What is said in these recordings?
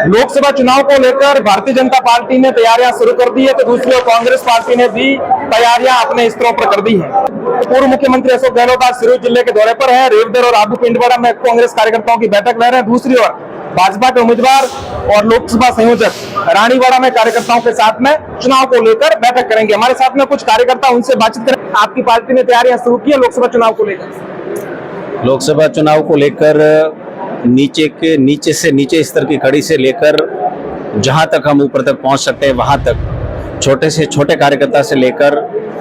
लोकसभा चुनाव को लेकर भारतीय जनता पार्टी ने तैयारियां शुरू कर दी है, तो दूसरी ओर कांग्रेस पार्टी ने भी तैयारियां अपने स्तरों पर कर दी हैं। पूर्व मुख्यमंत्री अशोक गहलोत आज सिरोही जिले के दौरे पर है। रेवदर और आबू पिंडवाड़ा में कांग्रेस कार्यकर्ताओं की बैठक ले रहे हैं। दूसरी ओर भाजपा के उम्मीदवार और लोकसभा संयोजक रानीवाड़ा में कार्यकर्ताओं के साथ में चुनाव को लेकर बैठक करेंगे। हमारे साथ में कुछ कार्यकर्ता, उनसे बातचीत करें। आपकी पार्टी ने तैयारियां शुरू की है लोकसभा चुनाव को लेकर? लोकसभा चुनाव को लेकर नीचे से नीचे स्तर की कड़ी से लेकर जहां तक हम ऊपर तक पहुंच सकते हैं वहां तक, छोटे से छोटे कार्यकर्ता से लेकर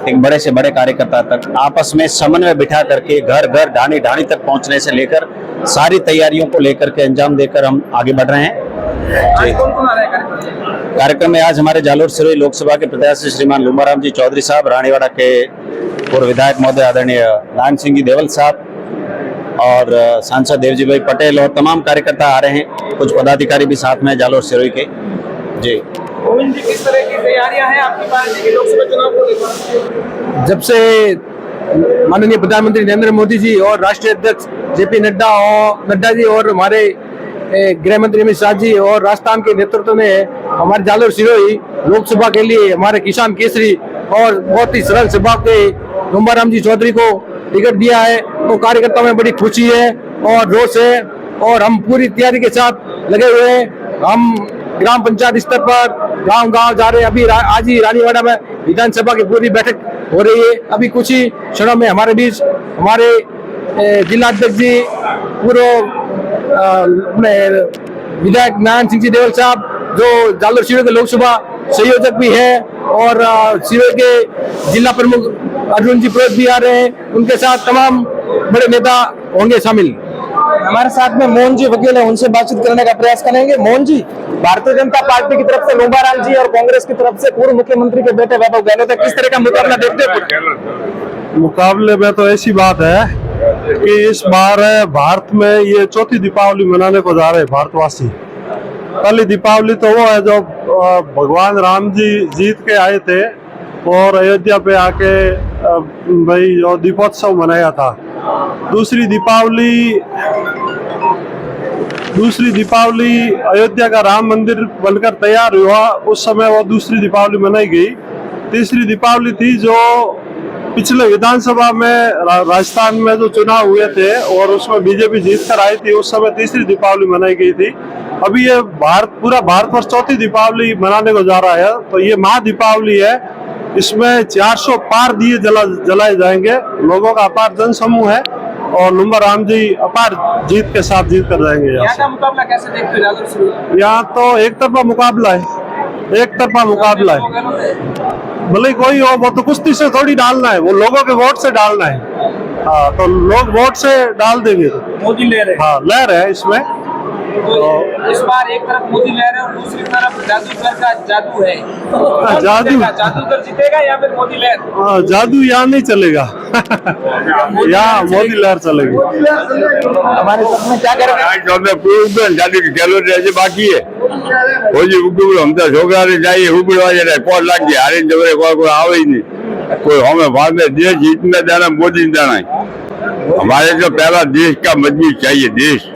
एक बड़े से बड़े कार्यकर्ता तक आपस में समन्वय बिठा करके घर घर ढाणी ढाणी तक पहुंचने से लेकर सारी तैयारियों को लेकर के अंजाम देकर हम आगे बढ़ रहे हैं। कार्यक्रम में आज हमारे जालोर सिरोही लोकसभा के प्रत्याशी श्रीमान लुम्बाराम जी चौधरी साहब, रानीवाड़ा के पूर्व विधायक महोदय आदरणीय नारायण सिंह जी देवल साहब और सांसद देवजी भाई पटेल और तमाम कार्यकर्ता आ रहे हैं। कुछ पदाधिकारी भी साथ में जालोर सिरोही के। जी गोविंद जी, किस तरह की तैयारियां हैं आपकी पार्टी की लोकसभा चुनाव को लेकर? जब से माननीय प्रधानमंत्री नरेंद्र मोदी जी और राष्ट्रीय अध्यक्ष जेपी नड्डा जी और हमारे गृह मंत्री अमित शाह जी और राजस्थान के नेतृत्व में हमारे जालोर सिरोही लोकसभा के लिए हमारे किसान केसरी और बहुत ही सरल स्वभाव के लुम्बाराम जी चौधरी को टिकट दिया है, तो कार्यकर्ताओं में बड़ी खुशी है और रोष है और हम पूरी तैयारी के साथ लगे हुए हैं। हम ग्राम पंचायत स्तर पर गांव-गांव जा रहे हैं। अभी आज ही रानीवाड़ा में विधानसभा की पूरी बैठक हो रही है। अभी कुछ ही क्षणों में हमारे बीच हमारे जिला अध्यक्ष जी, पूर्व विधायक नारायण सिंह जी देवल साहब, जो जालोर सिरोही के लोकसभा संयोजक भी है, और सिरोही के जिला प्रमुख अर्जुन जी पुरोहित भी आ रहे हैं। उनके साथ तमाम बड़े नेता होंगे शामिल। हमारे साथ में मोहन जी वकील है, उनसे बातचीत करने का प्रयास करेंगे। मोहन जी, भारतीय जनता पार्टी की तरफ से लुम्बाराम जी और कांग्रेस की तरफ से पूर्व मुख्यमंत्री के बेटे वैभव गहलोत, किस तरह का मुकाबला देखते हैं? मुकाबले में तो ऐसी बात है कि इस बार भारत में ये चौथी दीपावली मनाने को जा रहे हैं भारतवासी। पहली दीपावली तो वो है जो भगवान राम जी जीत के आए थे और अयोध्या पे आके भाई जो दीपोत्सव मनाया था। दूसरी दीपावली अयोध्या का राम मंदिर बनकर तैयार हुआ, उस समय वो दूसरी दीपावली मनाई गई। तीसरी दीपावली थी जो पिछले विधानसभा में राजस्थान में जो चुनाव हुए थे और उसमें बीजेपी जीत कर आई थी, उस समय तीसरी दीपावली मनाई गई थी। अभी ये पूरा भारतवर्ष चौथी दीपावली मनाने को जा रहा है, तो ये महा दीपावली है। इसमें 400 पार दिए जलाए जाएंगे। लोगों का अपार जन समूह है और लुम्बाराम जी अपार जीत के साथ जीत कर जाएंगे। यहाँ का मुकाबला कैसे देखते हो? यहाँ तो एक तरफा मुकाबला है, भले कोई हो, वो तो कुश्ती से थोड़ी डालना है, वो लोगों के वोट से डालना है। हाँ, तो लोग वोट से डाल देंगे। मोदी ले रहे हैं। हाँ, लहर है इसमें। तो इस बार एक तरफ मोदी लहर है और दूसरी तरफ जादूगर का जादू है। जादूगर जीतेगा या फिर मोदी लहर? जादू यहाँ नहीं चलेगा यहाँ मोदी लहर चलेगी। हमारे साथ में क्या करेंगे? जादू की गहलोत ऐसे बाकी है हम तो छोकरा जाइए हुबड़वा जाए 5 लाख की हारे जबरे कोई आवे ही नहीं। कोई हमें बाद में देश जीतना जाना, मोदी नहीं जाना है। हमारे तो पहला देश का मजबूत चाहिए, देश।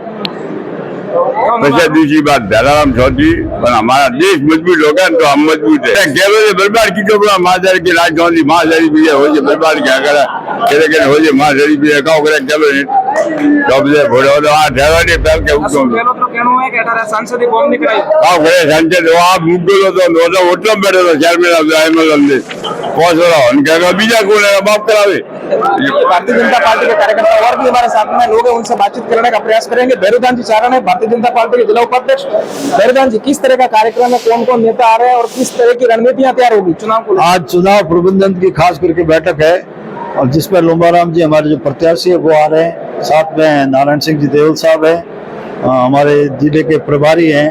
वैसे दूसरी बात धराराम चौधरी, पर हमारा देश मजबूत होगा तो हम मजबूत है। गहलोत बर्बाद की तो बड़ा महाजारी की राज गांधी महाजारी भी हो जाए बर्बाद क्या करा करे हो जाए महाजारी भी का करे गहलोत तब से भोड़ो तो आ धराने पैर के ऊपर गहलोत रो कहनो है कि 18 सांसद ही कौन निकले का करे सांसद वो आप मुगलो तो नोटा ओटम बैठे तो चेयरमैन ऑफ एमएलए ने पहुंचरा उनका बीजा कौन है बाप करावे। भारतीय जनता पार्टी के कार्यकर्ता और भी हमारे साथ में लोग हैं, उनसे बातचीत करने का प्रयास करेंगे। भैरवदान जी चारण है, भारतीय जनता पार्टी के जिला उपाध्यक्ष। भैरवदान जी, किस तरह का कार्यक्रम है, कौन कौन नेता आ रहे हैं और किस तरह की रणनीतियां तैयार होगी चुनाव को? आज चुनाव प्रबंधन की खास करके बैठक है और जिस पर लुम्बाराम जी हमारे जो प्रत्याशी है वो आ रहे हैं, साथ में नारायण सिंह जी देवल साहब है, हमारे जिले के प्रभारी हैं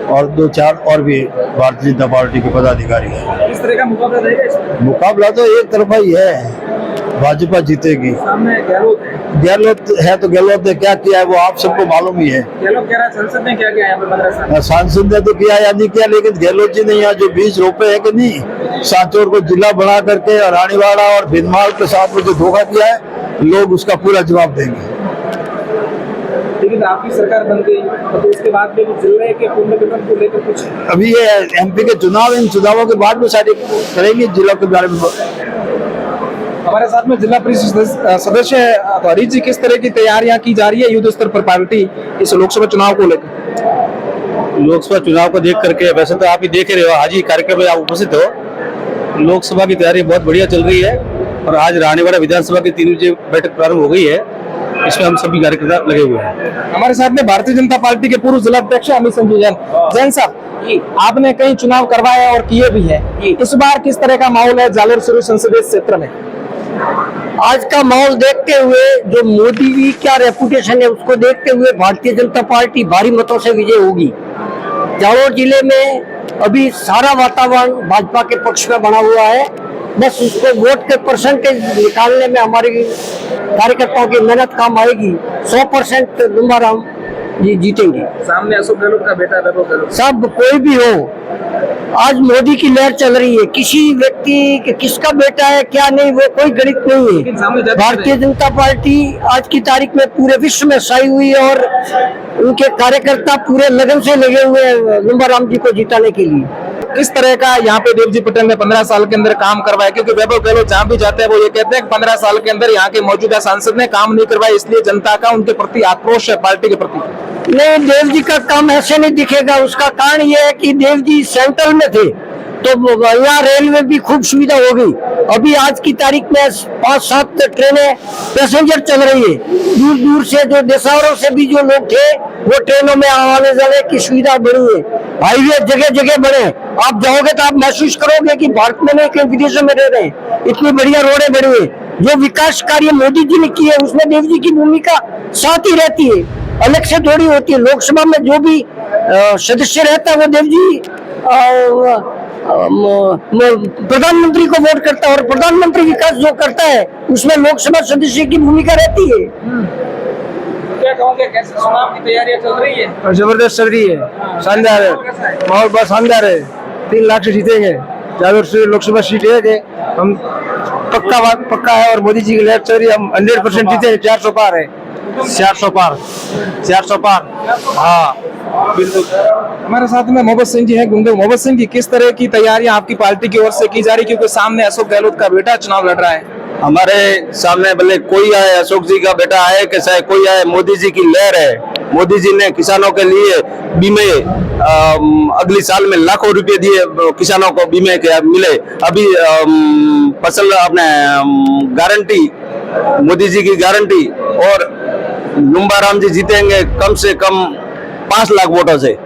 और 2-4 और भी भारतीय जनता पार्टी के पदाधिकारी हैं। किस तरह का मुकाबला रहेगा इसमें? मुकाबला तो एक तरफा ही है, भाजपा जीतेगी। सामने गहलोत है तो गहलोत ने क्या किया है वो आप सबको मालूम ही है। गहलोत कह रहा है संसद ने क्या किया यहाँ पे 15 साल? सांसद ने तो किया या नहीं किया, लेकिन गहलोत जी ने यहाँ जो बीज रोपे है कि नहीं, सांचौर को जिला बना करके और रानीवाड़ा और भिनमाल के साथ में जो धोखा किया है, लोग उसका पूरा जवाब देंगे। लेकिन आपकी सरकार बन गई तो उसके बाद में भी जिले के पुनर्गठन को लेकर कुछ अभी ये एमपी के चुनाव, इन चुनावों के बाद में सारी करेंगे जिलों के बारे में। हमारे साथ में जिला परिषद सदस्य है तो हरीश जी, किस तरह की तैयारियां की जा रही है युद्ध स्तर पर पार्टी इस लोकसभा चुनाव को लेकर? लोकसभा चुनाव को देख करके, वैसे तो आप ही देख रहे हो, आज ही कार्यक्रम में आप उपस्थित हो। लोकसभा की तैयारी बहुत बढ़िया चल रही है और आज रानीवाड़ा विधानसभा की 3 बजे बैठक प्रारंभ हो गई है। इसमें हम सभी कार्यकर्ता लगे हुए हैं। हमारे साथ में भारतीय जनता पार्टी के पूर्व जिला अध्यक्ष अमित संजय जैन साहब, आपने कई चुनाव करवाए और किए भी है, इस बार किस तरह का माहौल है जालोर सिरोही संसदीय क्षेत्र में? आज का माहौल देखते हुए, जो मोदी जी क्या रेपुटेशन है उसको देखते हुए भारतीय जनता पार्टी भारी मतों से विजय होगी। जालोर जिले में अभी सारा वातावरण भाजपा के पक्ष में बना हुआ है। बस उसको वोट के परसेंटेज निकालने में हमारी कार्यकर्ताओं की मेहनत काम आएगी। 100% लुम्बाराम जी जीतेंगे। सामने अशोक गहलोत का बेटा वैभव गहलोत, सब कोई भी हो, आज मोदी की लहर चल रही है। किसी व्यक्ति के किसका बेटा है क्या नहीं, वो कोई गणित नहीं है। भारतीय जनता पार्टी आज की तारीख में पूरे विश्व में छाई हुई है और उनके कार्यकर्ता पूरे लगन से लगे हुए हैं लुम्बाराम जी को जिताने के लिए। किस तरह का यहाँ पे देवजी पटेल ने 15 साल के अंदर काम करवाया? क्योंकि वैभव गहलोत जहाँ भी जाते हैं वो ये कहते हैं कि 15 साल के अंदर यहाँ के मौजूदा सांसद ने काम नहीं करवाया, इसलिए जनता का उनके प्रति आक्रोश है, पार्टी के प्रति। नहीं, देव जी का काम ऐसे नहीं दिखेगा। उसका कारण ये है कि देव जी सेंट्रल में थे तो यहाँ रेलवे भी खूब सुविधा हो गई। अभी आज की तारीख में 5-7 ट्रेनें पैसेंजर चल रही है। दूर दूर से जो देशावरों से भी जो लोग थे वो ट्रेनों में आने जाने की सुविधा बढ़ी है। हाईवे जगह जगह बने, आप जाओगे तो आप महसूस करोगे कि भारत में नहीं कहीं विदेशों में रह रहे हैं। इतनी बढ़िया रोडें बनी है। जो विकास कार्य मोदी जी ने किए उसमें देव जी की भूमिका साथ ही रहती है, अलग से थोड़ी होती है। लोकसभा में जो भी सदस्य रहता है वो देव जी प्रधानमंत्री को वोट करता है और प्रधानमंत्री विकास जो करता है उसमें लोकसभा सदस्य की भूमिका रहती है। क्या कहोगे, कैसे चुनाव की तैयारियां चल रही है? जबरदस्त चल रही है, शानदार है, माहौल बहुत शानदार है। 3 लाख से जीतेंगे। जालोर से लोकसभा सीट है कि हम पक्का है और मोदी जी की लहर चल रही है। हम 100% जीतेंगे। 400 पार है, 400 पार। हाँ बिल्कुल। हमारे साथ में मोहम्मद सिंह जी हैं गुंडे। मोहम्मद सिंह जी, किस तरह की तैयारियां आपकी पार्टी की ओर से की जा रही, क्योंकि सामने अशोक गहलोत का बेटा चुनाव लड़ रहा है? हमारे सामने भले कोई आए, अशोक जी का बेटा आए कि चाहे कोई आए, मोदी जी की लहर है। मोदी जी ने किसानों के लिए बीमे अगले साल में लाखों रुपए दिए किसानों को, बीमे के मिले। अभी फसल अपने गारंटी, मोदी जी की गारंटी। और लुम्बाराम जी जीतेंगे कम से कम 5 लाख वोटों से।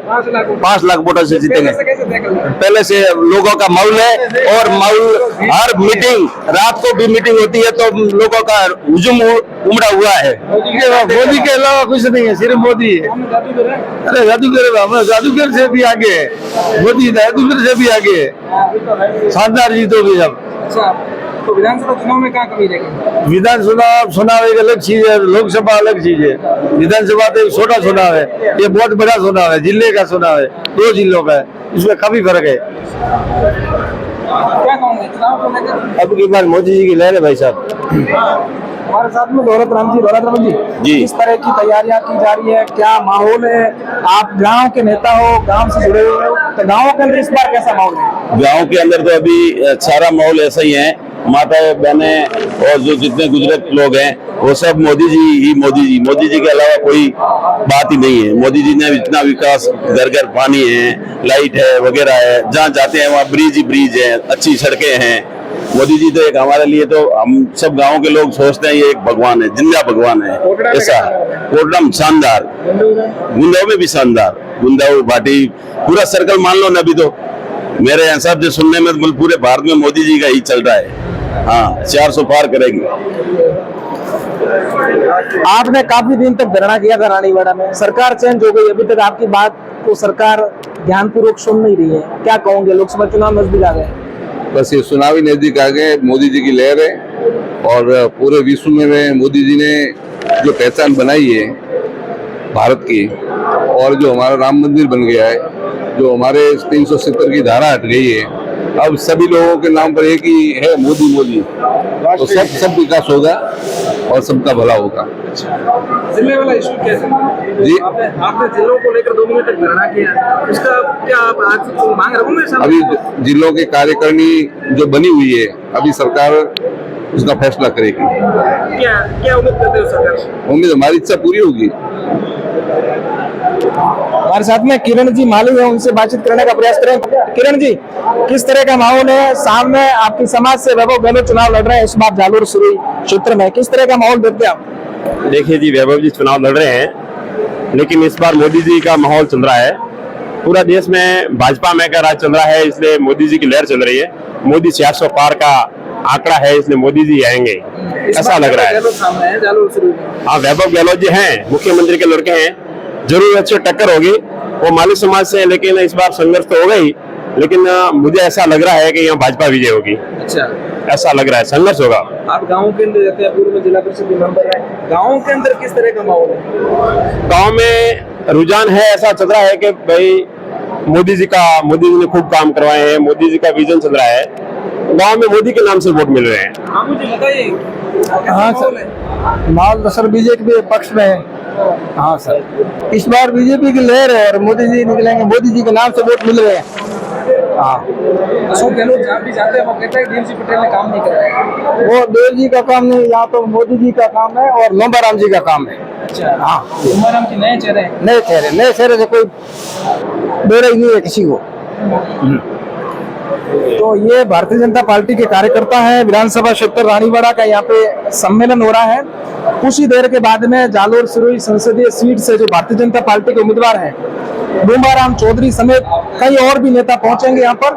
5 लाख वोटों से जीतेंगे। पहले से लोगों का माहौल है और माहौल, हर मीटिंग, रात को भी मीटिंग होती है तो लोगों का हुजूम उमड़ा हुआ है। मोदी के अलावा कुछ नहीं है, सिर्फ मोदी है। अरे जादूगर, हमारा जादूगर से भी आगे है मोदी, जादूगर से भी आगे है। शानदार जीतोगे जब। तो विधानसभा चुनाव में क्या कमी रहेगी? विधानसभा चुनाव एक अलग चीज है, लोकसभा अलग चीज है। विधानसभा तो एक छोटा चुनाव है, ये बहुत बड़ा चुनाव है, जिले का चुनाव है, 2 जिलों का है, इसमें काफी फर्क है। क्या कहोगे चुनाव को लेकर? अब की बार मोदी जी की लहर है भाई साहब। हमारे साथ में दौलत राम जी, किस तरह की तैयारियां की जा रही है, क्या माहौल है? आप गांव के नेता हो, गांव से जुड़े हुए हो, तो गांव के अंदर इस बार कैसा माहौल है? गांव के अंदर तो अभी सारा माहौल ऐसा ही है। माताएं बहनें और जो जितने गुजरत लोग हैं वो सब मोदी जी के अलावा कोई बात ही नहीं है। मोदी जी ने इतना विकास, घर घर पानी है, लाइट है वगैरह है, जहाँ जाते हैं वहाँ ब्रिज है, अच्छी सड़कें हैं। मोदी जी तो एक हमारे लिए, तो हम सब गांव के लोग सोचते हैं ये एक भगवान है, जिंदा भगवान है। ऐसा कोटड़ा में शानदार, गुंदाव में भी शानदार, गुंदाव भाटी पूरा सर्कल मान लो ना। अभी तो मेरे हिसाब से सुनने में पूरे भारत में मोदी जी का ही चल रहा है। हाँ, 400 पार करेगी। आपने काफी दिन तक धरना किया था रानीवाड़ा में, सरकार चेंज हो गई, अभी तक आपकी बात को सरकार ध्यानपूर्वक सुन नहीं रही है, क्या कहोगे? लोकसभा चुनाव नजदीक आ गए। बस ये चुनावी नजदीक आ गए, मोदी जी की लहर है और पूरे विश्व में मोदी जी ने जो पहचान बनाई है भारत की, और जो हमारा राम मंदिर बन गया है, जो हमारे 370 की धारा हट गई है, अब सभी लोगों के नाम पर एक ही है, मोदी। तो सब विकास होगा और सबका भला होगा। जिले वाला इशू कैसे जी। आपने जिलों को लेकर 2 मिनट तक धरना किया, उसका क्या आप आज मांग रखोगे? अभी जिलों की कार्यकारिणी जो बनी हुई है, अभी सरकार उसका फैसला करेगी। क्या क्या उम्मीद करते हो सरकार से? उम्मीद हमारी इच्छा पूरी होगी। हमारे साथ में किरण जी माली है, उनसे बातचीत करने का प्रयास करें। किरण जी, किस तरह का माहौल है? सामने आपकी समाज से वैभव गहलोत चुनाव लड़ रहे हैं इस बार जालोर सुरई क्षेत्र में, किस तरह का माहौल देखते हैं आप? देखिए जी, वैभव जी चुनाव लड़ रहे हैं, लेकिन इस बार मोदी जी का माहौल चल रहा है। पूरा देश में भाजपा में का राज चल रहा है, इसलिए मोदी जी की लहर चल रही है। मोदी 400 पार का आंकड़ा है, इसलिए मोदी जी आएंगे, ऐसा लग रहा है। हाँ, वैभव गहलोत जी हैं, मुख्यमंत्री के लड़के हैं, जरूर अच्छी टक्कर होगी। वो माली समाज से, लेकिन इस बार संघर्ष तो हो गई, लेकिन मुझे ऐसा लग रहा है कि यहाँ भाजपा विजय होगी। अच्छा, ऐसा लग रहा है, संघर्ष होगा। आप गाँव के अंदर रहते हैं, पूर्व में जिला परिषद के मेंबर हैं, गाँव के अंदर किस तरह का माहौल है? गांव में रुझान है, ऐसा चल रहा है कि भाई मोदी जी ने खूब काम करवाए हैं, मोदी जी का विजन चल रहा है, गांव में मोदी के नाम से वोट मिल रहे हैं। हाँ, मुझे बताइए। हाँ सर, माहौल सर बीजेपी के पक्ष में है। हाँ सर, इस बार बीजेपी की लहर है और मोदी जी निकलेंगे, मोदी जी के नाम से वोट मिल रहे हैं। हाँ, अशोक गहलोत जहाँ भी जाते हैं वो कहते हैं देव जी पटेल ने काम नहीं कराया। वो देव जी का काम नहीं, यहाँ तो मोदी जी का काम है और लोम्बाराम जी का काम है। अच्छा, हाँ, लोम्बाराम के नए चेहरे हैं। नए चेहरे से कोई बेरा ही नहीं है किसी को। तो ये भारतीय जनता पार्टी के कार्यकर्ता हैं, विधानसभा क्षेत्र रानीवाड़ा का यहाँ पे सम्मेलन हो रहा है। कुछ ही देर के बाद में जालोर सिरोही संसदीय सीट से जो भारतीय जनता पार्टी के उम्मीदवार हैं डूंबाराम चौधरी समेत कई और भी नेता पहुंचेंगे यहाँ पर,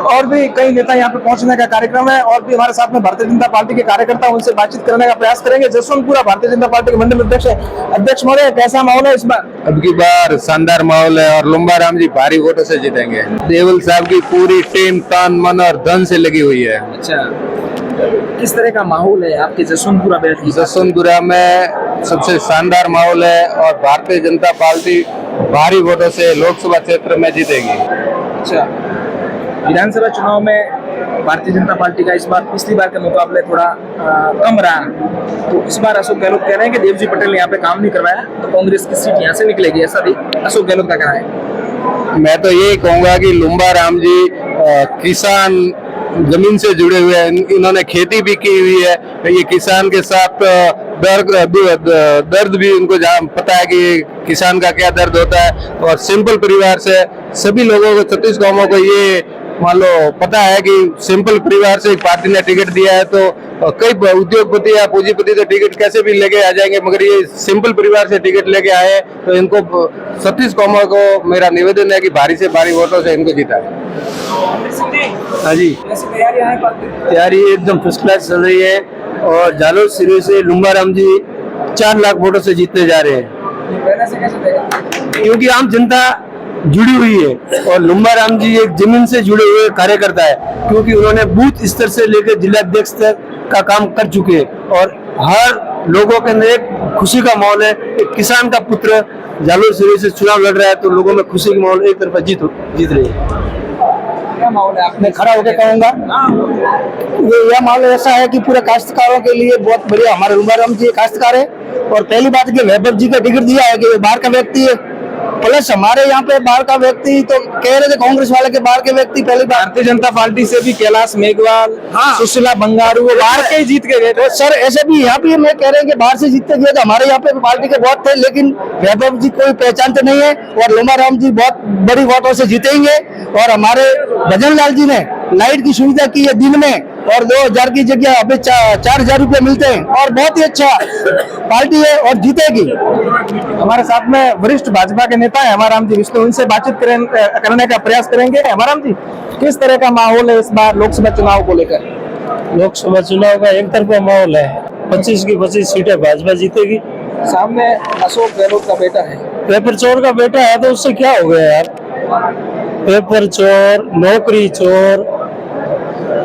और भी कई नेता यहाँ पे पहुंचने का कार्यक्रम है। और भी हमारे साथ में भारतीय जनता पार्टी के कार्यकर्ता, उनसे बातचीत करने का प्रयास करेंगे। जसवंतपुरा भारतीय जनता पार्टी के मंडल अध्यक्ष महोदय, कैसा माहौल है इस बार? अब की बार शानदार माहौल है और लोम्बाराम जी भारी वोटों से जीतेंगे। देवल साहब की पूरी टीम तन मन और धन से लगी हुई है। अच्छा, किस तरह का माहौल है आपके जसवंतपुरा बेल्ट की? जसवंतपुरा में सबसे शानदार माहौल है और भारतीय जनता पार्टी भारी वोटों से लोकसभा क्षेत्र में जीतेगी। अच्छा, विधानसभा चुनाव में भारतीय जनता पार्टी का इस बार पिछली बार के मुकाबले थोड़ा कम रहा, तो इस बार अशोक गहलोत कह रहे हैं कि देवजी पटेल ने यहाँ पे काम नहीं करवाया तो कांग्रेस की सीट यहाँ से निकलेगी, ऐसा भी अशोक गहलोत का कहना है। मैं तो यही कहूंगा कि लोम्बाराम जी किसान जमीन से जुड़े हुए हैं, इन्होंने खेती भी की हुई है, ये किसान के साथ दर्द भी उनको पता है कि किसान का क्या दर्द होता है। और सिंपल परिवार से सभी लोगों को, 36 गांवों को ये मान लो पता है कि सिंपल परिवार से एक पार्टी ने टिकट दिया है, तो कई उद्योगपति या पूंजीपति तो टिकट कैसे भी लेके आ जाएंगे, मगर ये सिंपल परिवार से टिकट लेके आए, तो इनको 36 गांवों को मेरा निवेदन है कि भारी से भारी वोटों से इनको जीता है। हाँ जी, तैयारी एकदम फर्स्ट क्लास चल रही है और जालोर सिरोही से लोम्बाराम जी 4 लाख वोटों से जीतने जा रहे हैं, क्योंकि आम जनता जुड़ी हुई है और लोम्बाराम जी एक जमीन से जुड़े हुए कार्यकर्ता है, क्योंकि उन्होंने बूथ स्तर से लेकर जिलाध्यक्ष तक का काम कर चुके हैं और हर लोगों के अंदर एक खुशी का माहौल है। एक किसान का पुत्र जालोर सिरोही से चुनाव लड़ रहा है, तो लोगों में खुशी का माहौल, एक तरफा जीत रही है। मैं खड़ा होकर कहूंगा, यह माहौल ऐसा है कि पूरे काश्तकारों के लिए बहुत बढ़िया। हमारे लोम्बाराम जी काश्तकार है और पहली बात कि वैभव जी का टिकट दिया है कि बाहर का व्यक्ति है, प्लस हमारे यहाँ पे बाहर का व्यक्ति तो कह रहे थे कांग्रेस वाले के बाहर के व्यक्ति पहली बार भारतीय जनता पार्टी से भी कैलाश मेघवाल, हाँ, सुशीला बंगारू वो बाहर के ही जीत के गए थे। तो सर ऐसे भी यहाँ पे मैं कह रहे हैं कि बाहर से जीतते गए तो हमारे यहाँ पे पार्टी के वोट थे, लेकिन वैभव जी कोई पहचानते नहीं है और लोम्बाराम जी बहुत बड़ी वोटों से जीतेंगे। और हमारे भजन लाल जी ने लाइट की सुविधा की है दिन में, और 2000 की जगह अभी 4000 रुपये मिलते हैं और बहुत ही अच्छा पार्टी है और जीतेगी। हमारे साथ में वरिष्ठ भाजपा के नेता है हमाराम जी विष्णु, उनसे बातचीत करने का प्रयास करेंगे। हमाराम जी, किस तरह का माहौल है इस बार लोकसभा चुनाव को लेकर? लोकसभा चुनाव का एक तरफा माहौल है, 25 की 25 सीटें भाजपा जीतेगी। सामने अशोक गहलोत का बेटा है, पेपर चोर का बेटा है, तो उससे क्या हो गया यार? पेपर चोर, नौकरी चोर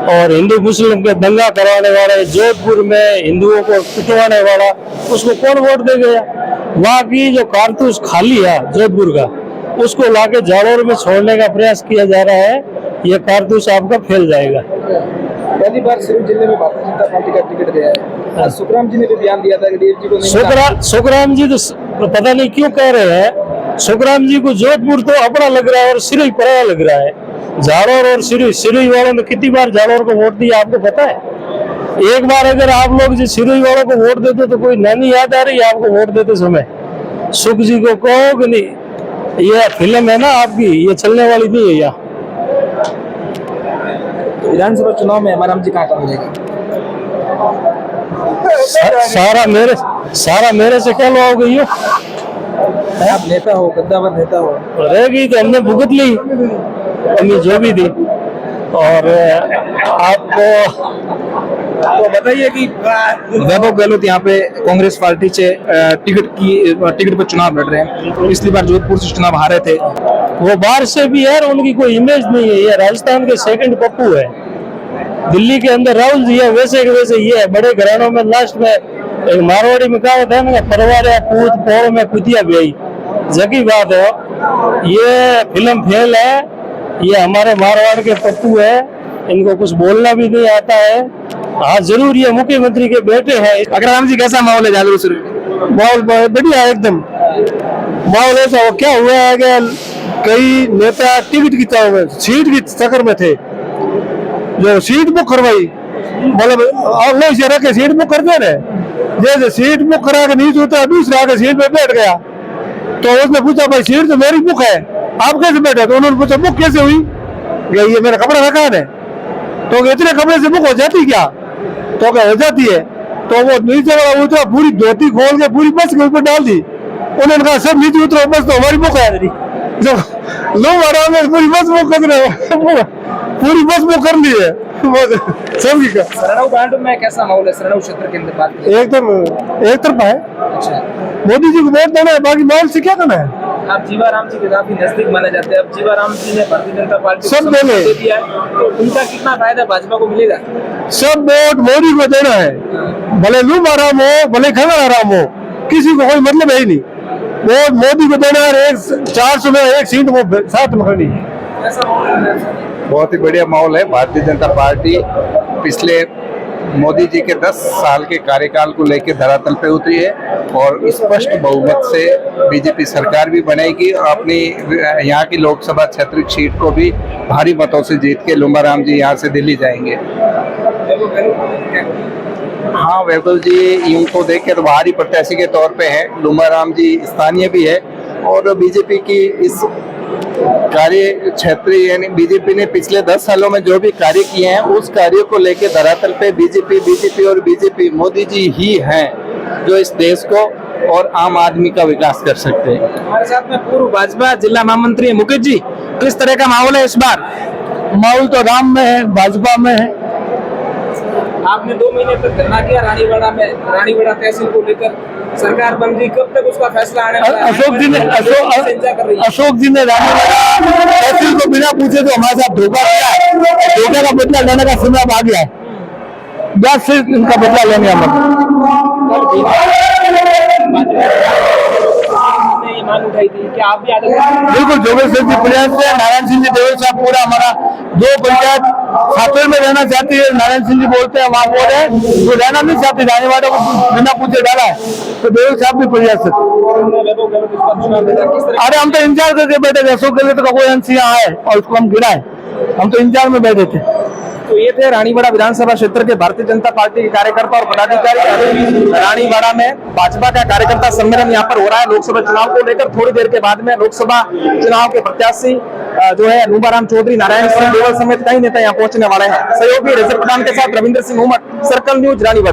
और हिंदू मुस्लिम के दंगा करवाने वाले, जोधपुर में हिंदुओं को पिटवाने वाला, उसको कौन वोट देगा? वहाँ की जो कारतूस खाली है जोधपुर का, उसको लाके जालोर में छोड़ने का प्रयास किया जा रहा है। ये कारतूस आपका फैल जाएगा। पहली बार सिरू जिले में भारतीय जनता पार्टी का टिकट गया है। आज सुखराम जी ने भी बयान दिया था कि देव जी को नहीं सुखराम जी तो पता नहीं क्यों कह रहे हैं। सुखराम जी को जोधपुर तो अपना लग रहा है और सिरोही पराया लग रहा है। जालौर और सिरोही वालों ने कितनी बार जालौर को वोट दिया आपको पता है? एक बार अगर आप लोग जो सिरोही वालों को वोट देते तो कोई नानी याद आ रही है आपको वोट देते समय? सुख जी को कहो कि नहीं, ये फिल्म है ना आपकी, ये चलने वाली नहीं है यहाँ। विधानसभा चुनाव में हमारा जी कहाँ मिलेगा? सारा मेरे से क्या लोगे? ये आप नेता हो, कद्दावर नेता हो, रहेगी तो हमने भुगत ली हमने जो भी दी। और आपको तो बताइए कि वैभव गहलोत यहाँ पे कांग्रेस पार्टी से टिकट पर चुनाव लड़ रहे हैं। पिछली बार जोधपुर से चुनाव हारे थे। वो बाहर से भी है, उनकी कोई इमेज नहीं है। ये राजस्थान के सेकंड पप्पू है। दिल्ली के अंदर राहुल जी है, वैसे के वैसे ये है। बड़े घरानों में लास्ट में एक मारवाड़ी में कहावत है ना, परवार या पूत पोड़ में कुतिया ब्याई। जकी बात है, ये फिल्म फेल है। ये हमारे मारवाड़ के पप्पू है, इनको कुछ बोलना भी नहीं आता है। हाँ जरूर ये मुख्यमंत्री के बेटे हैं। अग्रवाल जी कैसा माहौल है जालौर से? माहौल बढ़िया है एकदम। माहौल ऐसा क्या हुआ है कि कई नेता टिकट की सीट की चक्कर में थे, जो सीट बुक करवाई, मतलब और लोग इसे रखे सीट बुक करते रहे। जैसे सीट बुक करा के नहीं सोता, दूसरा आके सीट पे बैठ गया तो उसने पूछा भाई सीट तो मेरी बुक है, आप कैसे बैठे? तो उन्होंने पूछा बुक कैसे हुई? ये मेरा कपड़ा रखा है। तो इतने कपड़े से बुक हो जाती क्या? तो क्या हो जाती है? तो वो नीचे वाला उतरा, पूरी धोती खोल के पूरी बस के ऊपर डाल दी। उन्होंने कहा सब नीचे उतरो, बस तो हमारी बुक है। जो लोग आराम में पूरी बस बुक कर रहे हो, पूरी बस बुक कर ली है सभी का। सरनाऊ कांड में कैसा माहौल है? सरनाऊ क्षेत्र के अंदर बात एकदम एक तरफा है। अच्छा, मोदी जी को वोट देना है, बाकी माहौल से क्या करना है? आप जीवाराम जी के काफी नजदीक माने जाते हैं। अब जीवाराम जी ने भारतीय जनता पार्टी को सब देने दे दिया है, तो उनका कितना फायदा भाजपा को मिलेगा? सब वोट मोदी को देना है, भले लूम आराम हो भले खाना आराम हो, किसी को कोई मतलब है ही नहीं। वोट मोदी को देना है। 400 में एक सीट वो साथ में खड़ी। बहुत ही बढ़िया माहौल है। भारतीय जनता पार्टी पिछले मोदी जी के 10 साल के कार्यकाल को लेकर धरातल पे उतरी है और स्पष्ट बहुमत से बीजेपी सरकार भी बनेगी और अपनी यहाँ की लोकसभा क्षेत्र सीट को भी भारी मतों से जीत के लुम्बाराम जी यहाँ से दिल्ली जाएंगे। हाँ, वैभव जी यूं को देख के तो बाहरी प्रत्याशी के तौर पे हैं। लुम्बाराम जी स्थानीय भी है और बीजेपी की इस कार्य क्षेत्र यानी बीजेपी ने पिछले 10 सालों में जो भी कार्य किए हैं उस कार्य को लेकर धरातल पे बीजेपी मोदी जी ही हैं जो इस देश को और आम आदमी का विकास कर सकते हैं। हमारे साथ में पूर्व भाजपा जिला महामंत्री मुकेश जी, किस तरह का माहौल है इस बार? माहौल तो राम में है, भाजपा में है। आपने 2 महीने तक धरना किया रानीवाड़ा में, रानीवाड़ा तहसील को लेकर सरकार बन गई, कब तक उसका फैसला आने वाला है? अशोक जी ने रानीवाड़ा तहसील को बिना पूछे तो हमारे साथ धोखा किया है। धोखे का बदला लेने का समय आ गया है। बस से इनका बदला लेंगे ये मांग उठाई थी कि आप भी आ बिल्कुल जोगेश सिंह जी प्रयास से नारायण सिंह जी देवल साहब पूरा हमारा 2 पंचायत सातवें में रहना चाहती है। नारायण सिंह जी बोलते हैं वहाँ बोल है वो रहना नहीं चाहती, रानीवाड़ा को बिना पूछे डाला है तो देवल साहब भी प्रयास से। अरे हम तो इंतजार करके बैठे थे अशोक गहलोत का कोई अंश यहाँ है और उसको हम गिराए, हम तो इंतजार में बैठे थे। तो ये थे रानीवाड़ा विधानसभा क्षेत्र के भारतीय जनता पार्टी के कार्यकर्ता और पदाधिकारी। रानीवाड़ा में भाजपा का कार्यकर्ता सम्मेलन यहाँ पर हो रहा है लोकसभा चुनाव को लेकर। थोड़ी देर के बाद में लोकसभा चुनाव के प्रत्याशी जो है लुम्बाराम चौधरी, नारायण सिंह देवल समेत कई नेता यहाँ पहुंचने वाले हैं। सहयोगी रिजर्व प्रधान के साथ रविंद्र सिंह उमट, सर्कल न्यूज रानीवाड़ा।